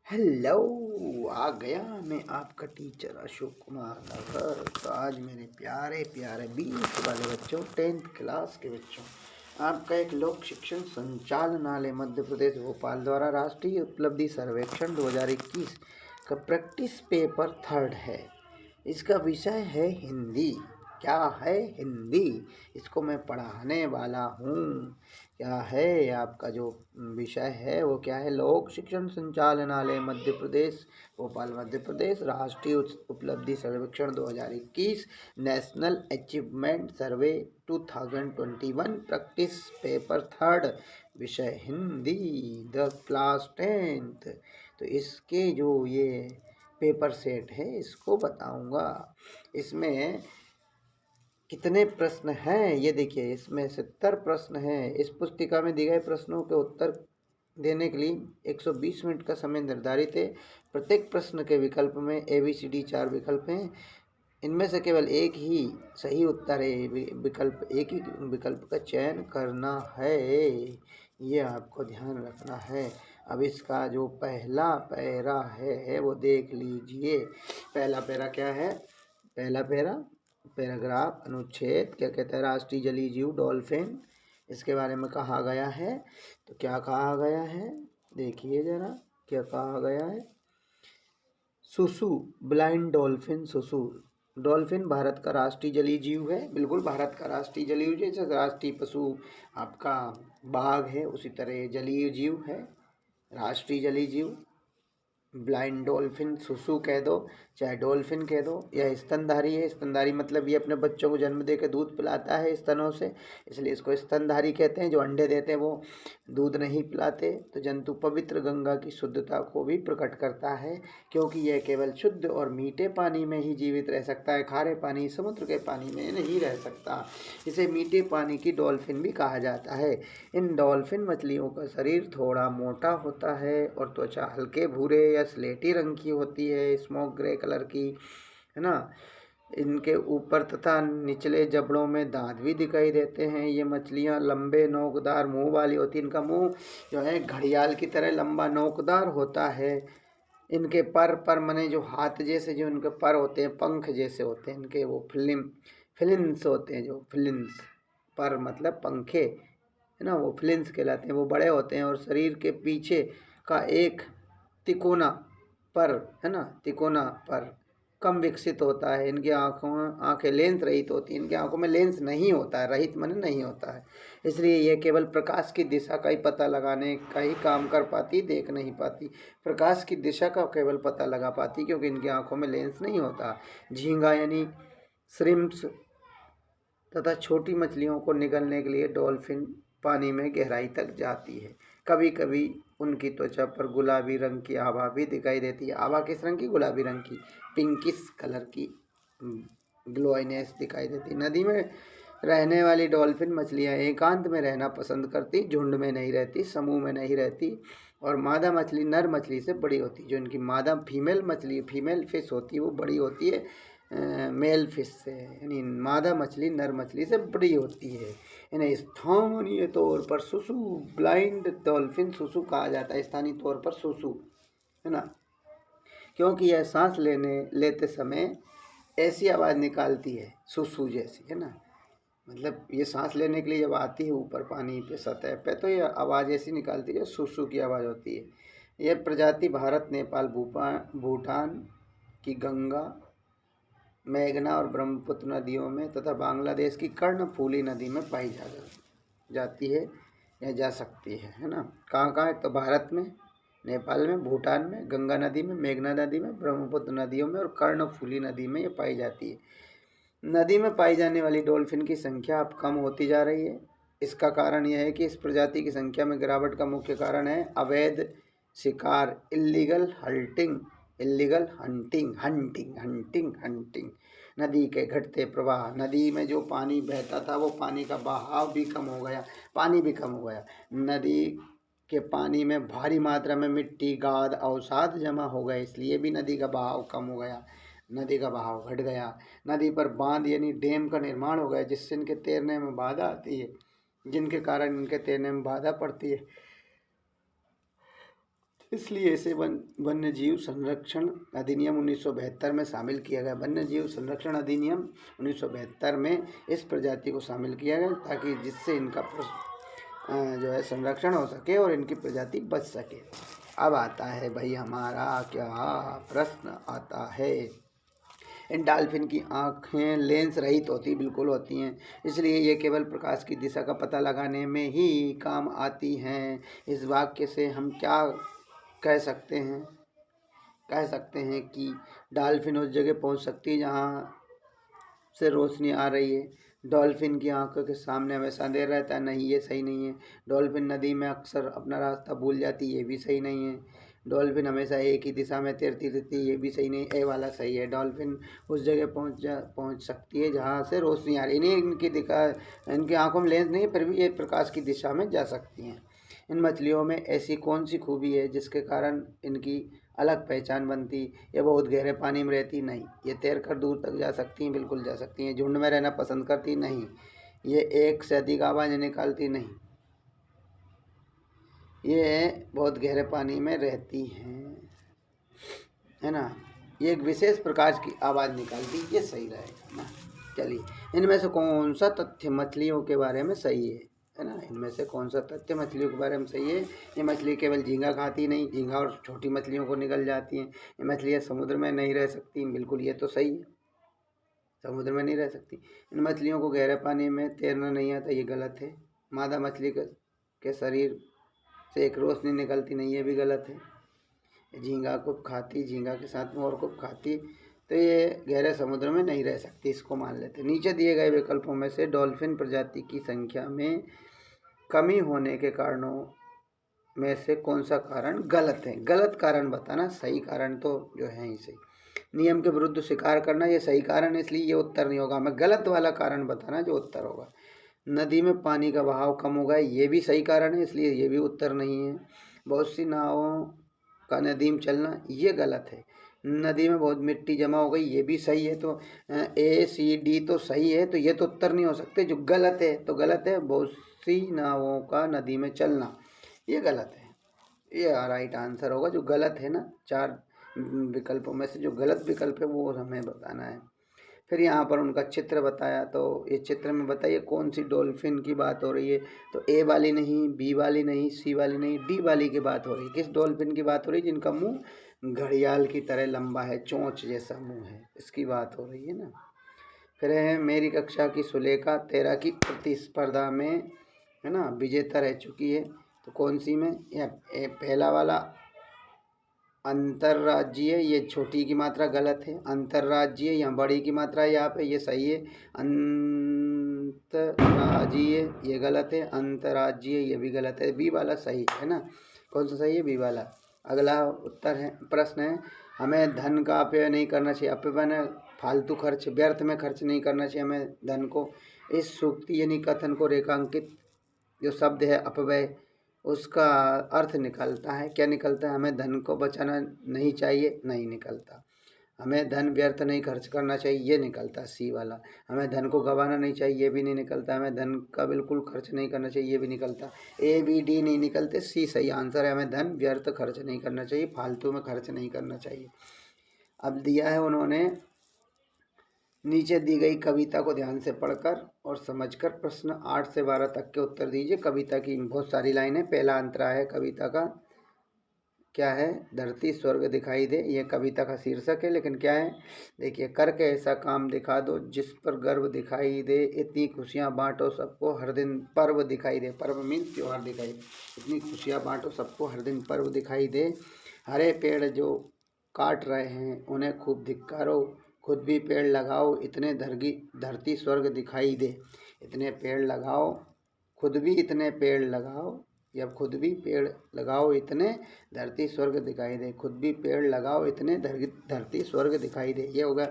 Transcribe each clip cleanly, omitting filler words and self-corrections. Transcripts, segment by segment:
Hello, आ गया मैं आपका टीचर अशोक कुमार नगर। तो आज मेरे प्यारे प्यारे 20 वाले बच्चों, 10th क्लास के बच्चों, आपका एक लोक शिक्षण संचालनालय मध्य प्रदेश भोपाल द्वारा राष्ट्रीय उपलब्धि सर्वेक्षण 2021 का प्रैक्टिस पेपर 3rd है। इसका विषय है हिंदी। क्या है? हिंदी। इसको मैं पढ़ाने वाला हूँ। क्या है आपका जो विषय है वो क्या है? लोक शिक्षण संचालनालय मध्य प्रदेश भोपाल मध्य प्रदेश राष्ट्रीय उपलब्धि सर्वेक्षण 2021 नेशनल अचीवमेंट सर्वे 2021 प्रैक्टिस पेपर 3rd, विषय हिंदी, द क्लास 10th। तो इसके जो ये पेपर सेट है इसको बताऊंगा। इसमें कितने प्रश्न हैं ये देखिए। इसमें 70 प्रश्न हैं। इस पुस्तिका में दिए गए प्रश्नों के उत्तर देने के लिए 120 मिनट का समय निर्धारित है। प्रत्येक प्रश्न के विकल्प में ABCD 4 विकल्प हैं। इनमें से केवल एक ही सही उत्तर है। एक ही विकल्प का चयन करना है, ये आपको ध्यान रखना है। अब इसका जो पहला पैरा है वो देख लीजिए। पहला पैरा क्या है? पहला पैराग्राफ अनुच्छेद क्या कहता है? राष्ट्रीय जलीय जीव डॉल्फिन, इसके बारे में कहा गया है। तो क्या कहा गया है देखिए जरा, क्या कहा गया है। सुसु, ब्लाइंड डॉल्फिन सुसु। डॉल्फिन भारत का राष्ट्रीय जलीय जीव है। बिल्कुल भारत का राष्ट्रीय जलीय जीव, जैसे राष्ट्रीय पशु आपका बाघ है, उसी तरह जलीय जीव है, राष्ट्रीय जलीय जीव। ब्लाइंड डॉल्फिन सुसु कह दो, चाहे डॉल्फिन कह दो। यह स्तनधारी है। स्तनधारी मतलब ये अपने बच्चों को जन्म दे के दूध पिलाता है स्तनों से, इसलिए इसको स्तनधारी कहते हैं। जो अंडे देते हैं वो दूध नहीं पिलाते। तो जंतु पवित्र गंगा की शुद्धता को भी प्रकट करता है, क्योंकि यह केवल शुद्ध और मीठे पानी में ही जीवित रह सकता है। खारे पानी, समुद्र के पानी में नहीं रह सकता। इसे मीठे पानी की डॉल्फिन भी कहा जाता है। इन डॉल्फिन मछलियों का शरीर थोड़ा मोटा होता है और त्वचा हल्के भूरे या स्लेटी रंग की होती है, स्मोक ग्रे कलर की, है ना। इनके ऊपर तथा निचले जबड़ों में दांत भी दिखाई देते हैं। ये मछलियाँ लंबे नोकदार मुंह वाली होती हैं। इनका मुंह जो है घड़ियाल की तरह लंबा नोकदार होता है। इनके पर मने जो हाथ जैसे जो इनके पर होते हैं, पंख जैसे होते हैं इनके, वो फिलिन्स होते हैं। जो फिलिन्स, पर मतलब पंखे, है ना, वो फिलिन्स कहलाते हैं। वो बड़े होते हैं और शरीर के पीछे का एक तिकोना पर, है ना, तिकोना पर कम विकसित होता है। इनकी आंखें लेंस रहित होती हैं। इनकी आंखों में लेंस नहीं होता है, रहित माने नहीं होता है। इसलिए यह केवल प्रकाश की दिशा का ही पता लगाने का ही काम कर पाती, देख नहीं पाती। प्रकाश की दिशा का केवल पता लगा पाती, क्योंकि इनकी आंखों में लेंस नहीं होता। झींगा यानी श्रिम्प्स तथा छोटी मछलियों को निगलने के लिए डॉल्फिन पानी में गहराई तक जाती है। कभी कभी उनकी त्वचा पर गुलाबी रंग की आभा भी दिखाई देती है। आभा किस रंग की? गुलाबी रंग की, पिंकिश कलर की ग्लोइनेस दिखाई देती है। नदी में रहने वाली डॉल्फिन मछलियाँ एकांत में रहना पसंद करती, झुंड में नहीं रहती, समूह में नहीं रहती। और मादा मछली नर मछली से बड़ी होती है। जो इनकी मादा फीमेल फिश होती है वो बड़ी होती है मेल फिश से, यानी मादा मछली नर मछली से बड़ी होती है। इन्हें स्थानीय तौर पर सुसु, ब्लाइंड डॉल्फिन सुसु कहा जाता है। स्थानीय तौर पर सुसु, है ना, क्योंकि यह सांस लेते समय ऐसी आवाज़ निकालती है सुसु जैसी, है ना। मतलब ये सांस लेने के लिए जब आती है ऊपर पानी पे सतह पे, तो ये आवाज़ ऐसी निकालती है, सुसु की आवाज़ होती है। यह प्रजाति भारत, नेपाल, भूटान की गंगा, मेघना और ब्रह्मपुत्र नदियों में तथा बांग्लादेश की कर्णफूली नदी में पाई जाती है या जा सकती है ना। कहाँ कहाँ है? तो भारत में, नेपाल में, भूटान में, गंगा नदी में, मेघना नदी में, ब्रह्मपुत्र नदियों में और कर्णफूली नदी में ये पाई जाती है। नदी में पाई जाने वाली डॉल्फिन की संख्या अब कम होती जा रही है। इसका कारण यह है कि इस प्रजाति की संख्या में गिरावट का मुख्य कारण है अवैध शिकार, इल्लीगल हंटिंग, नदी के घटते प्रवाह। नदी में जो पानी बहता था वो पानी का बहाव भी कम हो गया, पानी भी कम हो गया। नदी के पानी में भारी मात्रा में मिट्टी, गाद, अवसाद जमा हो गए, इसलिए भी नदी का बहाव कम हो गया, नदी का बहाव घट गया। नदी पर बांध यानी डैम का निर्माण हो गया, जिससे इनके तैरने में बाधा आती है, जिनके कारण इनके तैरने में बाधा पड़ती है। इसलिए इसे वन्य जीव संरक्षण अधिनियम 1972 में शामिल किया गया। वन्य जीव संरक्षण अधिनियम 1972 में इस प्रजाति को शामिल किया गया ताकि जिससे इनका जो है संरक्षण हो सके और इनकी प्रजाति बच सके। अब आता है भाई हमारा क्या प्रश्न आता है, इन डॉल्फिन की आँखें लेंस रहित होती बिल्कुल होती हैं, इसलिए ये केवल प्रकाश की दिशा का पता लगाने में ही काम आती हैं। इस वाक्य से हम क्या कह सकते हैं? कह सकते हैं कि डॉल्फिन उस जगह पहुंच सकती है जहां से रोशनी आ रही है। डॉल्फिन की आंखों के सामने हमेशा अंधेरा रहता है, नहीं ये सही नहीं है। डॉल्फिन नदी में अक्सर अपना रास्ता भूल जाती है, ये भी सही नहीं है। डॉल्फिन हमेशा एक ही दिशा में तैरती रहती है, ये भी सही नहीं। ए वाला सही है, डॉल्फिन उस जगह पहुंच सकती है जहां से रोशनी आ रही है। नहीं इनकी आंखों में लेंस नहीं है, फिर भी ये प्रकाश की दिशा में जा सकती हैं। इन मछलियों में ऐसी कौन सी खूबी है जिसके कारण इनकी अलग पहचान बनती? ये बहुत गहरे पानी में रहती? नहीं। ये तैर कर दूर तक जा सकती हैं? बिल्कुल जा सकती हैं। झुंड में रहना पसंद करती? नहीं। ये एक से अधिक आवाज़ें निकालती? नहीं। ये बहुत गहरे पानी में रहती हैं, है ना। ये एक विशेष प्रकार की आवाज़ निकालती, ये सही रहेगा ना। चलिए, इनमें से कौन सा तथ्य मछलियों के बारे में सही है ना। इनमें से कौन सा तथ्य मछलियों के बारे में सही है? ये मछली केवल झींगा खाती नहीं, झींगा और छोटी मछलियों को निगल जाती हैं। ये मछलियाँ समुद्र में नहीं रह सकती, बिल्कुल ये तो सही है, समुद्र में नहीं रह सकती। इन मछलियों को गहरे पानी में तैरना नहीं आता, ये गलत है। मादा मछली के शरीर से एक रोशनी निकलती नहीं, ये भी गलत है। झींगा को खाती, झींगा के साथ में और को खाती, तो ये गहरे समुद्र में नहीं रह सकती, इसको मान लेते। नीचे दिए गए विकल्पों में से डॉल्फिन प्रजाति की संख्या में कमी होने के कारणों में से कौन सा कारण गलत है? गलत कारण बताना, सही कारण तो जो है ही सही। नियम के विरुद्ध शिकार करना, ये सही कारण है, इसलिए ये उत्तर नहीं होगा। हमें गलत वाला कारण बताना जो उत्तर होगा। नदी में पानी का बहाव कम हो गया, ये भी सही कारण है, इसलिए ये भी उत्तर नहीं है। बहुत सी नावों का नदी में चलना, ये गलत है। नदी में बहुत मिट्टी जमा हो गई, ये भी सही है। तो A, C, D तो सही है, तो ये तो उत्तर नहीं हो सकते। जो गलत है तो गलत है। बहुत सी नावों का नदी में चलना, ये गलत है। ये राइट आंसर होगा। जो गलत है ना, 4 विकल्पों में से जो गलत विकल्प है वो हमें बताना है। फिर यहाँ पर उनका चित्र बताया, तो ये चित्र में बताइए कौन सी डॉल्फिन की बात हो रही है? तो ए वाली नहीं, बी वाली नहीं, सी वाली नहीं, डी वाली की बात हो रही है। किस डॉल्फिन की बात हो रही है? जिनका मुंह घड़ियाल की तरह लंबा है, चोंच जैसा मुंह है, इसकी बात हो रही है ना। फिर है मेरी कक्षा की सुलेखा तैराकी प्रतिस्पर्धा में, है ना, विजेता रह चुकी है। तो कौन सी में? या पहला वाला अंतर्राज्यीय, ये छोटी की मात्रा गलत है। अंतर्राज्यीय या बड़ी की मात्रा यहाँ पे, ये सही है। अंतर्राज्यीय ये गलत है। अंतर्राज्यीय ये भी गलत है। बी वाला सही है ना। कौन सा सही है? बी वाला। अगला उत्तर है, प्रश्न है, हमें धन का अपव्यय नहीं करना चाहिए। अपव्यय ने फालतू खर्च, व्यर्थ में खर्च नहीं करना चाहिए हमें धन को। इस सूक्ति यानी कथन को रेखांकित जो शब्द है अपव्यय, उसका अर्थ निकलता है, क्या निकलता है? हमें धन को बचाना नहीं चाहिए, नहीं निकलता। हमें धन व्यर्थ नहीं खर्च करना चाहिए, ये निकलता है सी वाला। हमें धन को गंवाना नहीं चाहिए, ये भी नहीं निकलता। हमें धन का बिल्कुल खर्च नहीं करना चाहिए, ये भी निकलता। ए, बी, डी नहीं निकलते, सी सही आंसर है। हमें धन व्यर्थ खर्च नहीं करना चाहिए, फालतू में खर्च नहीं करना चाहिए। अब दिया है उन्होंने, नीचे दी गई कविता को ध्यान से पढ़कर और समझकर प्रश्न 8 से 12 तक के उत्तर दीजिए। कविता की बहुत सारी लाइन है। पहला अंतरा है कविता का, क्या है? धरती स्वर्ग दिखाई दे, ये कविता का शीर्षक है। लेकिन क्या है? देखिए, करके ऐसा काम दिखा दो जिस पर गर्व दिखाई दे, इतनी खुशियाँ बांटो सबको हर दिन पर्व दिखाई दे। पर्व मीन्स त्योहार दिखाई दे। इतनी खुशियाँ बांटो सबको हर दिन पर्व दिखाई दे। हरे पेड़ जो काट रहे हैं उन्हें खूब धिक्कारो, खुद भी पेड़ लगाओ, इतने धरती स्वर्ग दिखाई दे। इतने पेड़ लगाओ, खुद भी इतने पेड़ लगाओ, या खुद भी पेड़ लगाओ, इतने धरती स्वर्ग दिखाई दे। खुद भी पेड़ लगाओ, इतने धरती स्वर्ग दिखाई दे। ये होगा,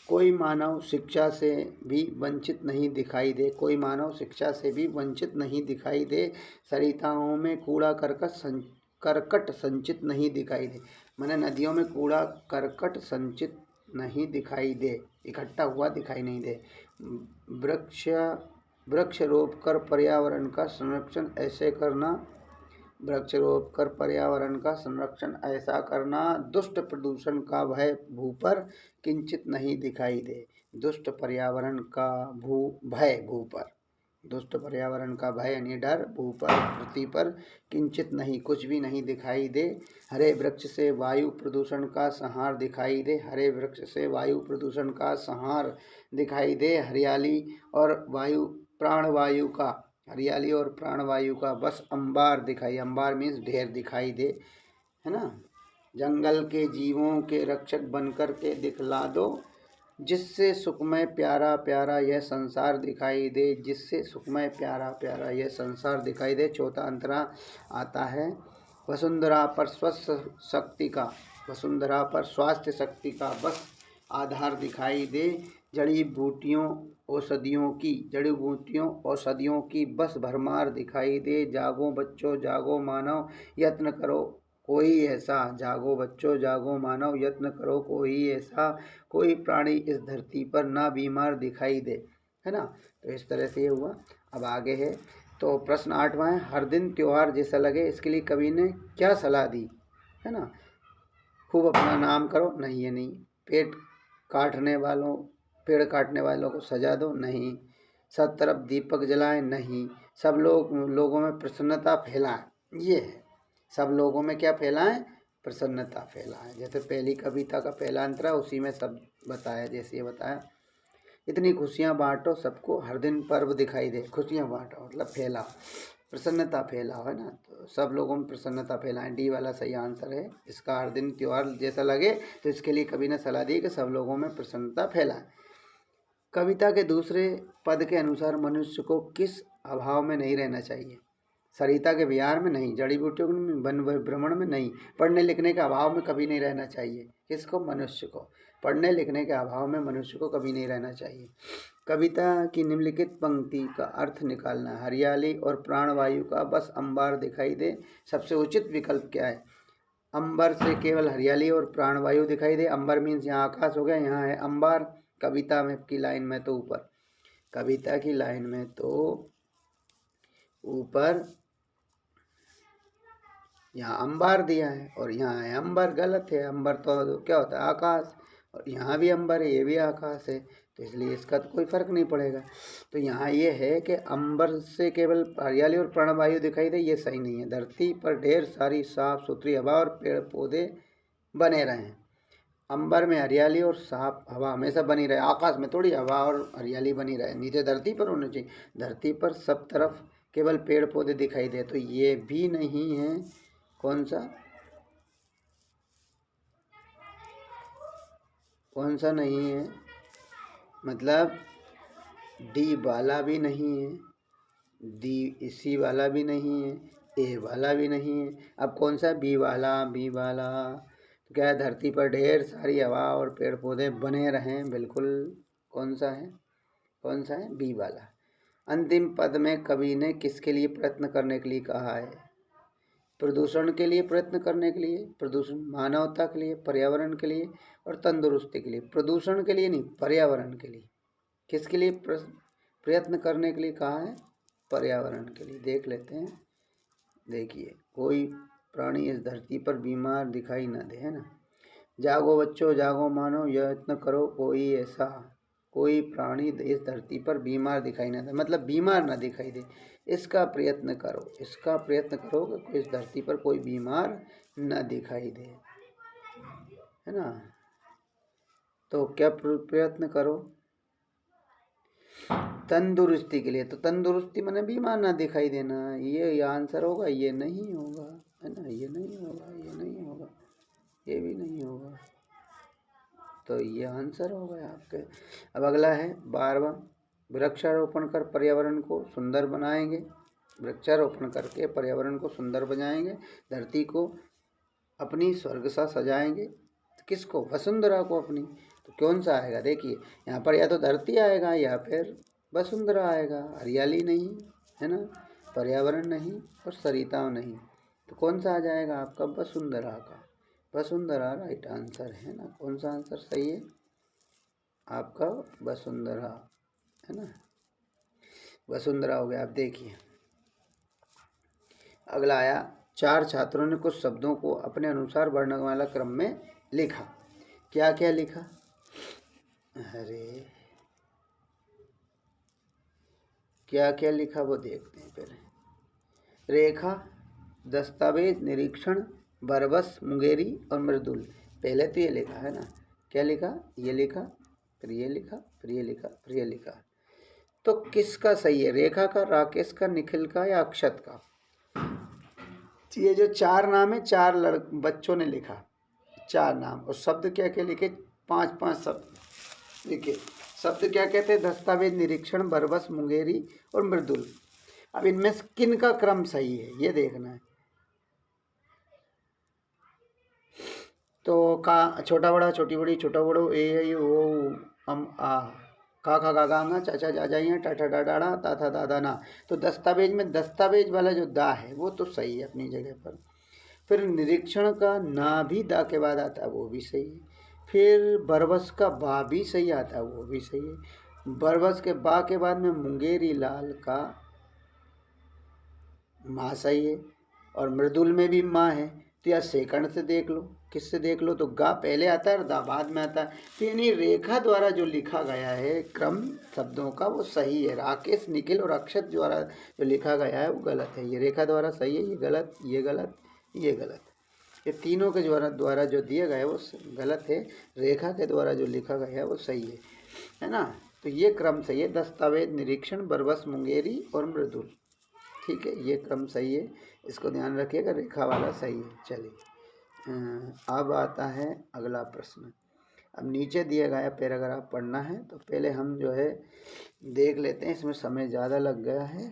कोई मानव शिक्षा से भी वंचित नहीं दिखाई दे। कोई मानव शिक्षा से भी वंचित नहीं दिखाई दे। सरिताओं में कूड़ा करकट संचित नहीं दिखाई दे। माने नदियों में कूड़ा करकट संचित नहीं दिखाई दे, इकट्ठा हुआ दिखाई नहीं दे। वृक्ष रोप कर पर्यावरण का संरक्षण ऐसे करना वृक्ष रोप कर पर्यावरण का संरक्षण ऐसा करना दुष्ट प्रदूषण का भय भू पर किंचित नहीं दिखाई दे। दुष्ट पर्यावरण का भू पर, दुष्ट पर्यावरण का भय यानी डर भू पर पृथ्वी पर किंचित नहीं, कुछ भी नहीं दिखाई दे। हरे वृक्ष से वायु प्रदूषण का संहार दिखाई दे। हरे वृक्ष से वायु प्रदूषण का संहार दिखाई दे। हरियाली और वायु प्राणवायु का, हरियाली और प्राणवायु का बस अंबार दिखाई, अंबार मीन्स ढेर दिखाई दे, है ना। जंगल के जीवों के रक्षक बनकर के दिखला दो, जिससे सुखमय प्यारा प्यारा यह संसार दिखाई दे, जिससे सुखमय प्यारा प्यारा यह संसार दिखाई दे। चौथा अंतरा आता है, वसुंधरा पर स्वस्थ शक्ति का, वसुंधरा पर स्वास्थ्य शक्ति का बस आधार दिखाई दे। जड़ी बूटियों औषधियों की बस भरमार दिखाई दे। जागो बच्चों जागो मानव यत्न करो कोई ऐसा, जागो बच्चों जागो मानव यत्न करो कोई ऐसा, कोई प्राणी इस धरती पर ना बीमार दिखाई दे, है ना। तो इस तरह से ये हुआ। अब आगे है तो प्रश्न 8वां है, हर दिन त्योहार जैसा लगे इसके लिए कवि ने क्या सलाह दी, है ना। खूब अपना नाम करो, नहीं ये नहीं। पेड़ काटने वालों को सजा दो, नहीं। सब तरफ दीपक जलाएं, नहीं। सब लोगों में प्रसन्नता फैलाएं, ये है। सब लोगों में क्या फैलाएं, प्रसन्नता फैलाएं। जैसे पहली कविता का पहला अंतरा उसी में सब बताया, जैसे ये बताया, इतनी खुशियाँ बांटो सबको, हर दिन पर्व दिखाई दे। खुशियाँ बांटो मतलब फैलाओ, प्रसन्नता फैलाओ, है ना। तो सब लोगों में प्रसन्नता फैलाएं, डी वाला सही आंसर है इसका। हर दिन त्योहार जैसा लगे, तो इसके लिए कवि ने सलाह दी कि सब लोगों में प्रसन्नता फैलाएं। कविता के दूसरे पद के अनुसार मनुष्य को किस अभाव में नहीं रहना चाहिए। सरिता के विहार में नहीं, जड़ी बूटियों में, वन भ्रमण में नहीं, पढ़ने लिखने के अभाव में कभी नहीं रहना चाहिए। किसको, मनुष्य को। पढ़ने लिखने के अभाव में मनुष्य को कभी नहीं रहना चाहिए। कविता की निम्नलिखित पंक्ति का अर्थ निकालना। हरियाली और प्राणवायु का बस अंबार दिखाई दे, सबसे उचित विकल्प क्या है। अंबर से केवल हरियाली और प्राणवायु दिखाई दे। अंबर मीन्स यहाँ आकाश हो गया, यहाँ है अंबार। कविता में की लाइन में तो ऊपर, कविता की लाइन में तो ऊपर यहाँ अंबार दिया है और यहाँ है अंबर, गलत है। अंबर तो क्या होता है, आकाश, और यहाँ भी अंबर है, ये भी आकाश है, तो इसलिए इसका तो कोई फर्क नहीं पड़ेगा। तो यहाँ ये है कि अंबर से केवल हरियाली और प्राणवायु दिखाई दे, ये सही नहीं है। धरती पर ढेर सारी साफ सुथरी हवा और पेड़ पौधे बने रहें। अंबर में हरियाली और साफ हवा हमेशा बनी रहे, आकाश में थोड़ी हवा और हरियाली बनी रहे, नीचे धरती पर होनी चाहिए। धरती पर सब तरफ केवल पेड़ पौधे दिखाई दे, तो ये भी नहीं है। कौन सा नहीं है, मतलब डी वाला भी नहीं है, डी सी वाला भी नहीं है, ए वाला भी नहीं है। अब कौन सा, बी वाला। तो क्या है, धरती पर ढेर सारी हवा और पेड़ पौधे बने रहें, बिल्कुल। कौन सा है, बी वाला। अंतिम पद में कवि ने किसके लिए प्रयत्न करने के लिए कहा है। प्रदूषण के लिए प्रयत्न करने के लिए, प्रदूषण मानवता के लिए, पर्यावरण के लिए और तंदुरुस्ती के लिए। प्रदूषण के लिए नहीं, पर्यावरण के लिए। किसके लिए प्रयत्न करने के लिए कहा है, पर्यावरण के लिए। देख लेते हैं, देखिए, कोई प्राणी इस धरती पर बीमार दिखाई न दे, है ना। जागो बच्चों जागो मानो यत्न करो कोई ऐसा, कोई प्राणी इस धरती पर बीमार दिखाई न दे, मतलब बीमार न दिखाई दे, इसका प्रयत्न करो कि इस धरती पर कोई बीमार न दिखाई दे, है ना। तो क्या प्रयत्न करो, तंदुरुस्ती के लिए। तो तंदुरुस्ती माने बीमार ना दिखाई देना, ये आंसर होगा, ये नहीं होगा, है ना। ये नहीं होगा, ये भी नहीं होगा, तो ये आंसर हो गया आपके। अब अगला है 12वां, वृक्षारोपण कर पर्यावरण को सुंदर बनाएंगे। वृक्षारोपण करके पर्यावरण को सुंदर बनाएंगे, धरती को अपनी स्वर्ग सा सजाएंगे। किसको, वसुंधरा को अपनी। तो कौन सा आएगा, देखिए यहाँ पर या तो धरती आएगा या फिर वसुंधरा आएगा। हरियाली नहीं, है ना, पर्यावरण नहीं और सरिताओं नहीं, तो कौन सा आ जाएगा आपका, वसुंधरा का। वसुंधरा राइट आंसर है ना। कौन सा आंसर सही है आपका, वसुंधरा, है ना। वसुंधरा हो गया। आप देखिए अगला आया 4 छात्रों ने कुछ शब्दों को अपने अनुसार वर्णमाला क्रम में लिखा। क्या क्या लिखा? अरे क्या क्या लिखा वो देखते हैं पहले। रेखा, दस्तावेज, निरीक्षण, बरबस, मुंगेरी और मृदुल। पहले तो ये लिखा है ना, क्या लिखा? ये लिखा, फिर ये लिखा, फिर ये लिखा, फिर ये लिखा। तो किसका सही है? रेखा का, राकेश का, निखिल का या अक्षत का? ये जो 4 नाम है, 4 बच्चों ने लिखा 4 नाम, और शब्द क्या क्या लिखे? 5-5 शब्द लिखे। शब्द क्या कहते हैं? दस्तावेज, निरीक्षण, बरबस, मुंगेरी और मृदुल। अब इनमें से किन का क्रम सही है ये देखना है। तो का छोटा बड़ा, छोटी बड़ी, छोटा बड़ो, ए आई ओ अम आ, का खा गा गा, चाचा जाजाइया, टाटा डाडाड़ा, ताथा दादा ना। तो दस्तावेज में दस्तावेज वाला जो दा है वो तो सही है अपनी जगह पर। फिर निरीक्षण का ना भी दा के बाद आता है, वो भी सही है। फिर बरबस का बा भी सही आता है, वो भी सही है। बरबस के बा के बाद में मुंगेरी लाल का माँ सही है, और मृदुल में भी माँ है। तो या सेकंड से देख लो, किससे देख लो? तो गा पहले आता है और दा बाद में आता है। तो यानी रेखा द्वारा जो लिखा गया है क्रम शब्दों का वो सही है। राकेश, निखिल और अक्षत द्वारा जो लिखा गया है वो गलत है। ये रेखा द्वारा सही है, ये गलत, ये गलत, ये गलत। ये तीनों के द्वारा जो दिया गया है वो गलत है। रेखा के द्वारा जो लिखा गया है वो सही है ना? तो ये क्रम सही है, दस्तावेज, निरीक्षण, बरबस, मुंगेरी और मृदुल। ठीक है, ये क्रम सही है, इसको ध्यान रखिएगा, रेखा वाला सही है। चलिए अब आता है अगला प्रश्न। अब नीचे दिया गया पैराग्राफ पढ़ना है, तो पहले हम जो है देख लेते हैं, इसमें समय ज़्यादा लग गया है।